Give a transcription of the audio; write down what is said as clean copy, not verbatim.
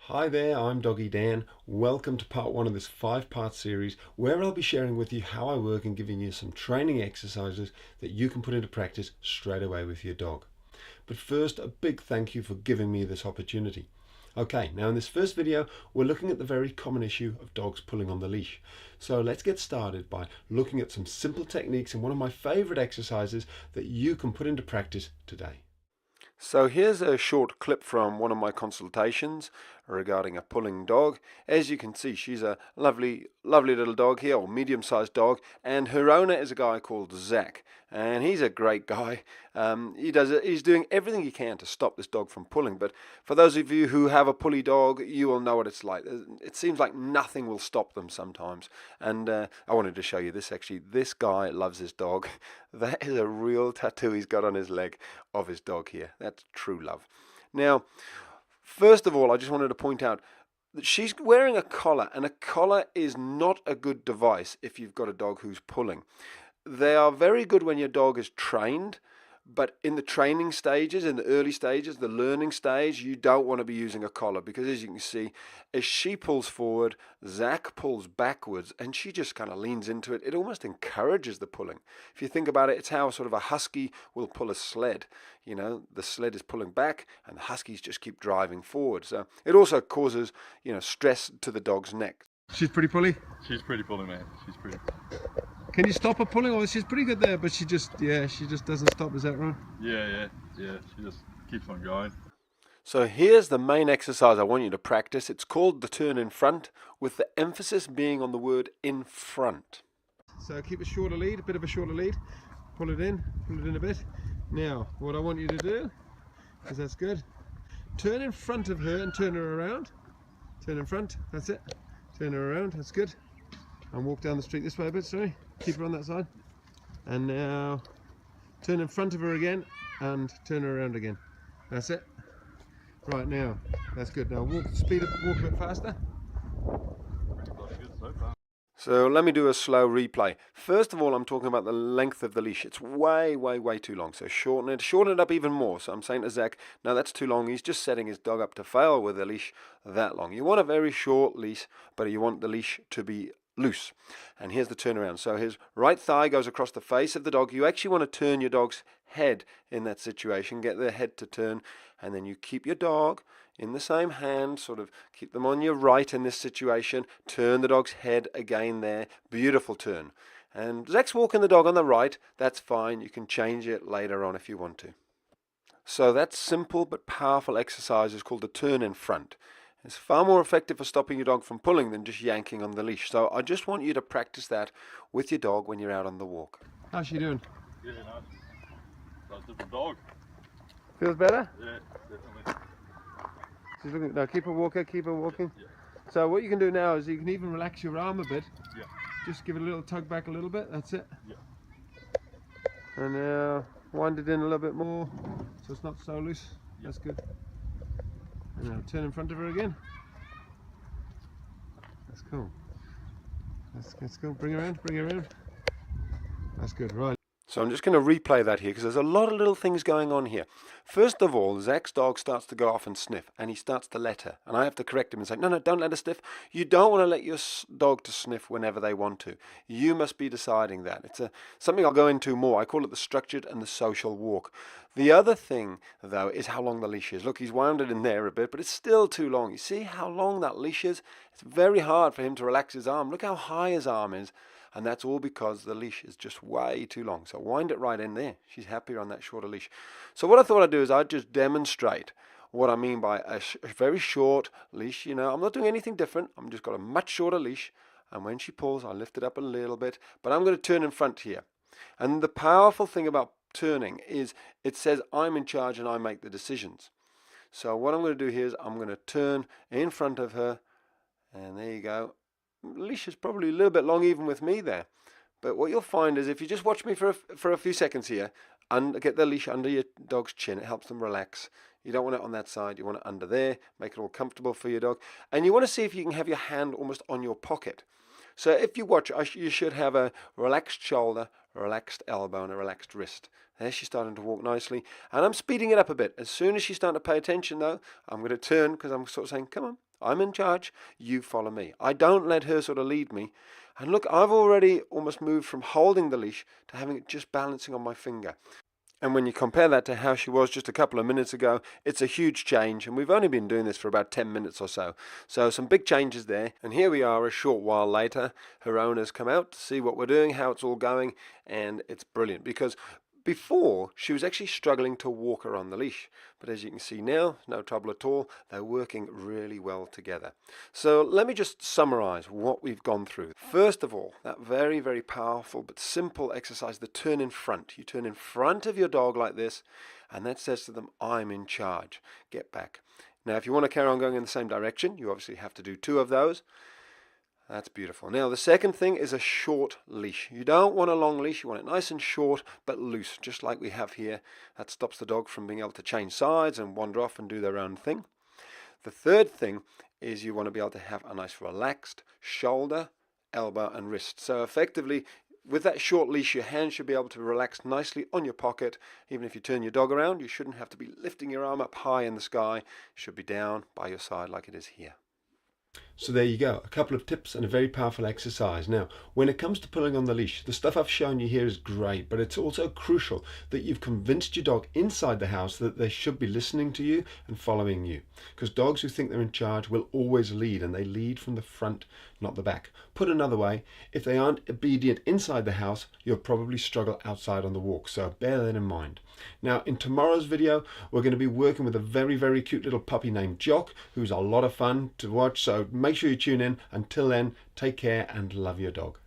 Hi there, I'm Doggy Dan. Welcome to part one of this 5-part series where I'll be sharing with you how I work and giving you some training exercises that you can put into practice straight away with your dog. But first, a big thank you for giving me this opportunity. Okay, now in this first video, we're looking at the very common issue of dogs pulling on the leash. So let's get started by looking at some simple techniques and one of my favorite exercises that you can put into practice today. So here's a short clip from one of my consultations regarding a pulling dog. As you can see, she's a lovely little dog here, or medium-sized dog, and her owner is a guy called Zach, and he's a great guy. He's doing everything he can to stop this dog from pulling, but for those of you who have a pulley dog, you will know what it's like. It seems like nothing will stop them sometimes, and I wanted to show you this actually. This guy loves his dog. That is a real tattoo he's got on his leg of his dog here. That's true love. Now, first of all, I just wanted to point out that she's wearing a collar, and a collar is not a good device if you've got a dog who's pulling. They are very good when your dog is trained, but in the training stages, in the early stages, the learning stage, you don't want to be using a collar because, as you can see, as she pulls forward, Zach pulls backwards, and she just kind of leans into it. It almost encourages the pulling. If you think about it, it's how sort of a husky will pull a sled. You know, the sled is pulling back, and the huskies just keep driving forward. So it also causes, stress to the dog's neck. She's pretty pulley? She's pretty pulling, man. She's pretty. Can you stop her pulling? Oh, she's pretty good there, but she just doesn't stop. Is that right? Yeah. She just keeps on going. So here's the main exercise I want you to practice. It's called the turn in front, with the emphasis being on the word in front. So keep a shorter lead, a bit of a shorter lead. Pull it in a bit. Now, what I want you to do, because that's good, turn in front of her and turn her around. Turn in front, that's it. Turn her around, that's good. And walk down the street this way a bit, sorry. Keep her on that side. And now turn in front of her again and turn her around again. That's it. Right, now, that's good. Now walk a bit faster. So let me do a slow replay. First of all, I'm talking about the length of the leash. It's way too long. So shorten it up even more. So I'm saying to Zach, no, that's too long. He's just setting his dog up to fail with a leash that long. You want a very short leash, but you want the leash to be loose. And here's the turnaround. So his right thigh goes across the face of the dog. You actually want to turn your dog's head in that situation, get their head to turn, and then you keep your dog in the same hand, sort of keep them on your right in this situation, turn the dog's head again there, beautiful turn. And Zach's walking the dog on the right, that's fine, you can change it later on if you want to. So that simple but powerful exercise is called the turn in front. It's far more effective for stopping your dog from pulling than just yanking on the leash. So I just want you to practice that with your dog when you're out on the walk. How's she doing? Yeah, nice. That's a different dog. Feels better? Yeah, definitely. She's looking, now keep her walking. Yeah. So what you can do now is you can even relax your arm a bit. Yeah. Just give it a little tug back a little bit, that's it. Yeah. And now wind it in a little bit more so it's not so loose. Yeah. That's good. And now turn in front of her again. That's cool. That's cool. Bring her around. That's good, right. So I'm just going to replay that here because there's a lot of little things going on here. First of all, Zach's dog starts to go off and sniff, and he starts to let her. And I have to correct him and say, no, don't let her sniff. You don't want to let your dog to sniff whenever they want to. You must be deciding that. It's something I'll go into more. I call it the structured and the social walk. The other thing, though, is how long the leash is. Look, he's wound it in there a bit, but it's still too long. You see how long that leash is? It's very hard for him to relax his arm. Look how high his arm is. And that's all because the leash is just way too long. So wind it right in there. She's happier on that shorter leash. So what I thought I'd do is I'd just demonstrate what I mean by a very short leash. I'm not doing anything different. I'm just got a much shorter leash. And when she pulls, I lift it up a little bit. But I'm going to turn in front here. And the powerful thing about turning is it says I'm in charge and I make the decisions. So what I'm going to do here is I'm going to turn in front of her. And there you go. Leash is probably a little bit long even with me there, but what you'll find is if you just watch me for a few seconds here and get the leash under your dog's chin, it helps them relax. You don't want it on that side, you want it under there, make it all comfortable for your dog, and you want to see if you can have your hand almost on your pocket. So if you watch, you should have a relaxed shoulder, a relaxed elbow and a relaxed wrist. There she's starting to walk nicely, and I'm speeding it up a bit. As soon as she's starting to pay attention though, I'm going to turn, because I'm sort of saying, come on, I'm in charge, you follow me. I don't let her sort of lead me. And look, I've already almost moved from holding the leash to having it just balancing on my finger. And when you compare that to how she was just a couple of minutes ago, it's a huge change. And we've only been doing this for about 10 minutes or so. So some big changes there. And here we are a short while later. Her owner's come out to see what we're doing, how it's all going. And it's brilliant, because before, she was actually struggling to walk her on the leash. But as you can see now, no trouble at all. They're working really well together. So let me just summarize what we've gone through. First of all, that very, very powerful but simple exercise, the turn in front. You turn in front of your dog like this, and that says to them, I'm in charge. Get back. Now, if you want to carry on going in the same direction, you obviously have to do 2 of those. That's beautiful. Now, the second thing is a short leash. You don't want a long leash. You want it nice and short, but loose, just like we have here. That stops the dog from being able to change sides and wander off and do their own thing. The third thing is you want to be able to have a nice relaxed shoulder, elbow, and wrist. So effectively, with that short leash, your hand should be able to relax nicely on your pocket. Even if you turn your dog around, you shouldn't have to be lifting your arm up high in the sky. It should be down by your side like it is here. So there you go, a couple of tips and a very powerful exercise. Now, when it comes to pulling on the leash, the stuff I've shown you here is great, but it's also crucial that you've convinced your dog inside the house that they should be listening to you and following you. Because dogs who think they're in charge will always lead, and they lead from the front, not the back. Put another way, if they aren't obedient inside the house, you'll probably struggle outside on the walk, so bear that in mind. Now, in tomorrow's video, we're going to be working with a very, very cute little puppy named Jock, who's a lot of fun to watch, so make sure you tune in. Until then, take care and love your dog.